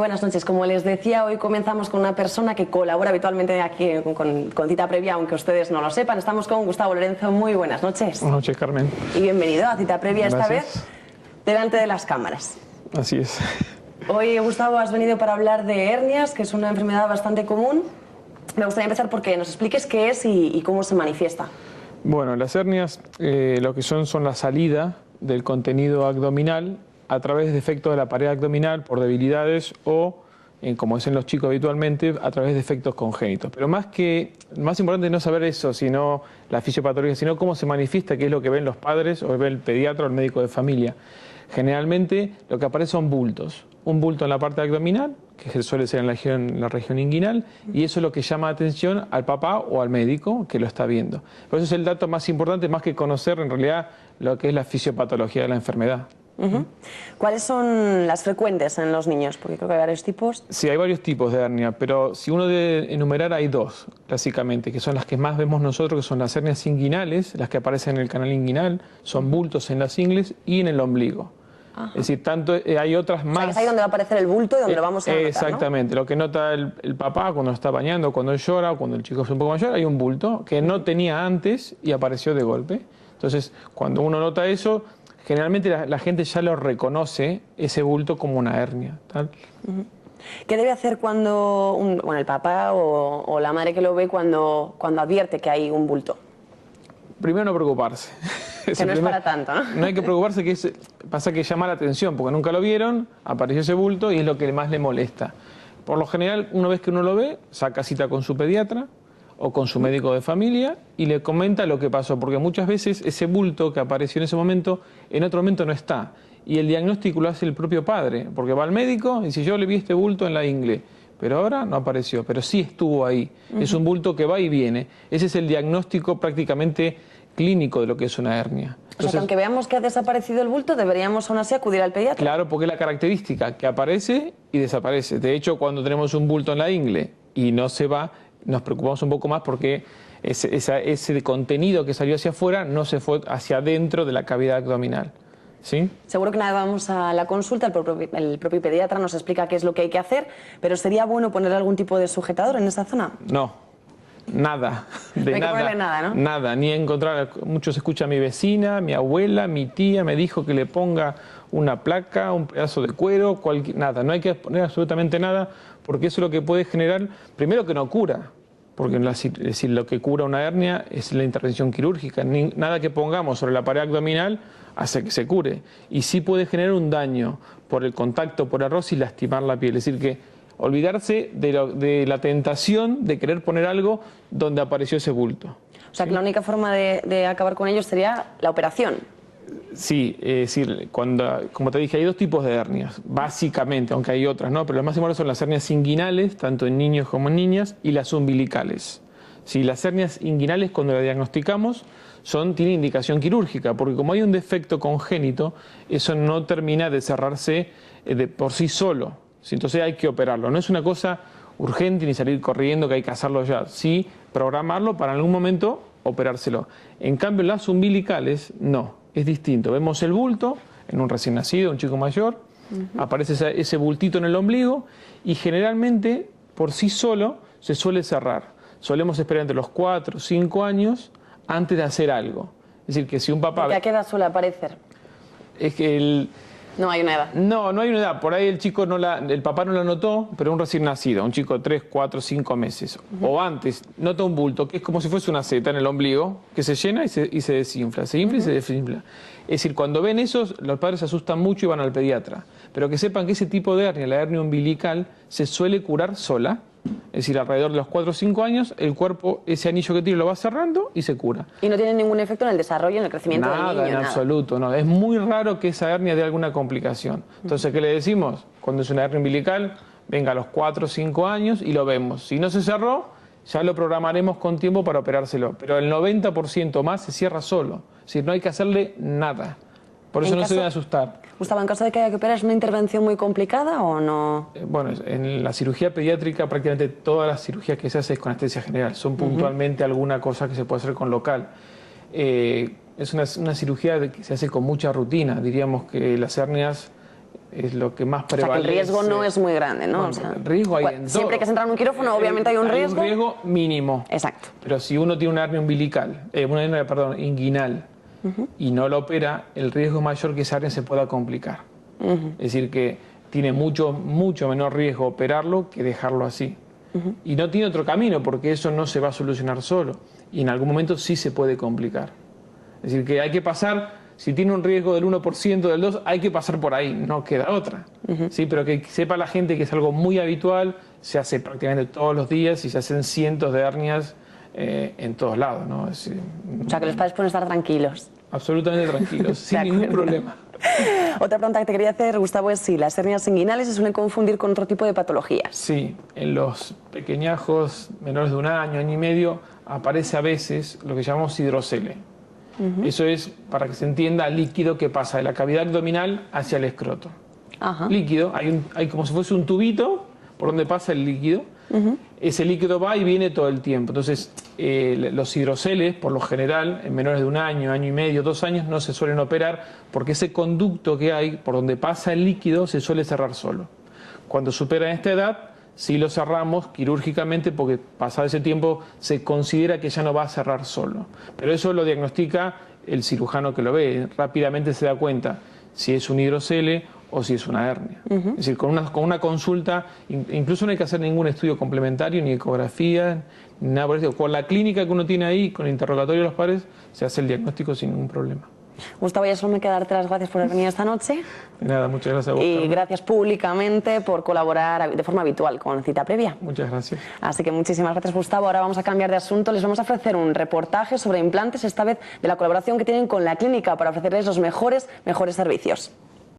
buenas noches. Como les decía, hoy comenzamos con una persona que colabora habitualmente aquí con Cita Previa, aunque ustedes no lo sepan. Estamos con Gustavo Lorenzo. Muy buenas noches. Buenas noches, Carmen. Y bienvenido a Cita Previa, esta Gracias. vez delante de las cámaras. Así es. Hoy, Gustavo, has venido para hablar de hernias, que es una enfermedad bastante común. Me gustaría empezar porque nos expliques qué es y cómo se manifiesta. Bueno, las hernias lo que son la salida del contenido abdominal a través de defectos de la pared abdominal por debilidades o, como dicen los chicos habitualmente, a través de defectos congénitos. Pero más importante no saber eso, sino la fisiopatología, sino cómo se manifiesta, qué es lo que ven los padres o ve el pediatra o el médico de familia. Generalmente lo que aparece son bultos. Un bulto en la parte abdominal, que suele ser en la región inguinal, y eso es lo que llama la atención al papá o al médico que lo está viendo. Por eso es el dato más importante, más que conocer en realidad lo que es la fisiopatología de la enfermedad. ¿Cuáles son las frecuentes en los niños? Porque creo que hay varios tipos. Sí, hay varios tipos de hernia, pero si uno debe enumerar hay dos, básicamente, que son las que más vemos nosotros, que son las hernias inguinales, las que aparecen en el canal inguinal, son bultos en las ingles y en el ombligo. Ajá. Es decir, hay otras más... O sea, que es ahí donde va a aparecer el bulto y donde lo vamos a notar, exactamente, ¿no? Lo que nota el papá cuando está bañando, cuando llora, cuando el chico es un poco mayor, hay un bulto que no tenía antes y apareció de golpe. Entonces, cuando uno nota eso, generalmente la gente ya lo reconoce, ese bulto, como una hernia, ¿tal? ¿Qué debe hacer cuando el papá o la madre que lo ve cuando advierte que hay un bulto? Primero, no preocuparse. Que no es para tanto, ¿no? No hay que preocuparse, pasa que llama la atención, porque nunca lo vieron, apareció ese bulto y es lo que más le molesta. Por lo general, una vez que uno lo ve, saca cita con su pediatra o con su médico de familia y le comenta lo que pasó, porque muchas veces ese bulto que apareció en ese momento, en otro momento no está. Y el diagnóstico lo hace el propio padre, porque va al médico y dice: yo le vi este bulto en la ingle, pero ahora no apareció, pero sí estuvo ahí. Es un bulto que va y viene. Ese es el diagnóstico prácticamente clínico de lo que es una hernia. Entonces, o sea, que aunque veamos que ha desaparecido el bulto, deberíamos aún así acudir al pediatra. Claro, porque es la característica que aparece y desaparece. De hecho, cuando tenemos un bulto en la ingle y no se va, nos preocupamos un poco más porque ese contenido que salió hacia afuera no se fue hacia adentro de la cavidad abdominal. ¿Sí? Seguro que nada, vamos a la consulta, el propio pediatra nos explica qué es lo que hay que hacer, pero ¿sería bueno poner algún tipo de sujetador en esa zona? No. Nada, no hay que ponerle nada, ¿no? Nada, ni encontrar. Muchos escuchan a mi vecina, mi abuela, mi tía me dijo que le ponga una placa, un pedazo de cuero, nada. No hay que poner absolutamente nada, porque eso es lo que puede generar, primero, que no cura, porque es decir, lo que cura una hernia es la intervención quirúrgica. Nada que pongamos sobre la pared abdominal hace que se cure, y sí puede generar un daño por el contacto, por error, y lastimar la piel. Es decir, que olvidarse de la tentación de querer poner algo donde apareció ese bulto. O sea, que la única forma de acabar con ellos sería la operación. Sí, es decir, como te dije, hay dos tipos de hernias, básicamente, aunque hay otras, ¿no? Pero las más importantes son las hernias inguinales, tanto en niños como en niñas, y las umbilicales. Sí, las hernias inguinales, cuando las diagnosticamos, tienen indicación quirúrgica, porque como hay un defecto congénito, eso no termina de cerrarse por sí solo. Entonces hay que operarlo. No es una cosa urgente ni salir corriendo que hay que hacerlo ya. Sí, programarlo para en algún momento operárselo. En cambio, las umbilicales, no. Es distinto. Vemos el bulto en un recién nacido, un chico mayor, aparece ese bultito en el ombligo y generalmente por sí solo se suele cerrar. Solemos esperar entre los 4 o 5 años antes de hacer algo. Es decir, que si un papá... ¿A qué edad suele aparecer? Es que no hay una edad. No hay una edad. Por ahí el papá no la notó, pero un recién nacido, un chico de 3, 4, 5 meses. O antes, nota un bulto, que es como si fuese una seta en el ombligo, que se llena y se desinfla. Se infla y se desinfla. Es decir, cuando ven eso, los padres se asustan mucho y van al pediatra. Pero que sepan que ese tipo de hernia, la hernia umbilical, se suele curar sola. Es decir, alrededor de los 4 o 5 años, el cuerpo, ese anillo que tiene, lo va cerrando y se cura. ¿Y no tiene ningún efecto en el desarrollo, en el crecimiento del niño? Nada, en absoluto, no. Es muy raro que esa hernia dé alguna complicación. Entonces, ¿qué le decimos? Cuando es una hernia umbilical, venga a los 4 o 5 años y lo vemos. Si no se cerró, ya lo programaremos con tiempo para operárselo. Pero el 90% más se cierra solo. Es decir, no hay que hacerle nada. Por eso no se deben asustar. Gustavo, en caso de que haya que operar, ¿es una intervención muy complicada o no? Bueno, en la cirugía pediátrica prácticamente todas las cirugías que se hacen es con anestesia general. Son puntualmente alguna cosa que se puede hacer con local. Es una cirugía que se hace con mucha rutina. Diríamos que las hernias es lo que más O sea, que prevalece. el riesgo no es muy grande, ¿no? Bueno, O sea, el riesgo hay en todo. siempre que se entra en un quirófano, obviamente hay un riesgo. Hay un riesgo mínimo. Exacto. Pero si uno tiene una hernia umbilical, una hernia, perdón, inguinal, y no la opera, el riesgo es mayor que esa hernia se pueda complicar. Es decir, que tiene mucho menor riesgo operarlo que dejarlo así. Y no tiene otro camino, porque eso no se va a solucionar solo. Y en algún momento sí se puede complicar. Es decir, que hay que pasar, si tiene un riesgo del 1%, del 2%, hay que pasar por ahí, no queda otra. ¿Sí? Pero que sepa la gente que es algo muy habitual, se hace prácticamente todos los días y se hacen cientos de hernias en todos lados, ¿no? O sea, que los padres pueden estar tranquilos. Absolutamente tranquilos, sin ningún problema. Otra pregunta que te quería hacer, Gustavo, es si las hernias inguinales se suelen confundir con otro tipo de patologías. Sí, en los pequeñajos menores de un año y medio aparece a veces lo que llamamos hidrocele. Eso es, para que se entienda, líquido que pasa de la cavidad abdominal hacia el escroto. Líquido, hay como si fuese un tubito por donde pasa el líquido. Ese líquido va y viene todo el tiempo. Entonces, los hidroceles, por lo general, en menores de un año, año y medio, 2 años, no se suelen operar porque ese conducto que hay por donde pasa el líquido se suele cerrar solo. Cuando superan esta edad, sí lo cerramos quirúrgicamente porque pasado ese tiempo se considera que ya no va a cerrar solo. Pero eso lo diagnostica el cirujano que lo ve. Rápidamente se da cuenta si es un hidrocele o si es una hernia. Es decir, con una consulta, incluso no hay que hacer ningún estudio complementario, ni ecografía, ni nada por eso. Con la clínica que uno tiene ahí, con el interrogatorio de los padres, se hace el diagnóstico sin ningún problema. Gustavo, ya solo me queda darte las gracias por haber venido esta noche. De nada, muchas gracias a vos, Y Carmen. gracias públicamente por colaborar de forma habitual con Cita Previa. Muchas gracias. Así que muchísimas gracias, Gustavo. Ahora vamos a cambiar de asunto. Les vamos a ofrecer un reportaje sobre implantes, esta vez de la colaboración que tienen con la clínica para ofrecerles los mejores servicios.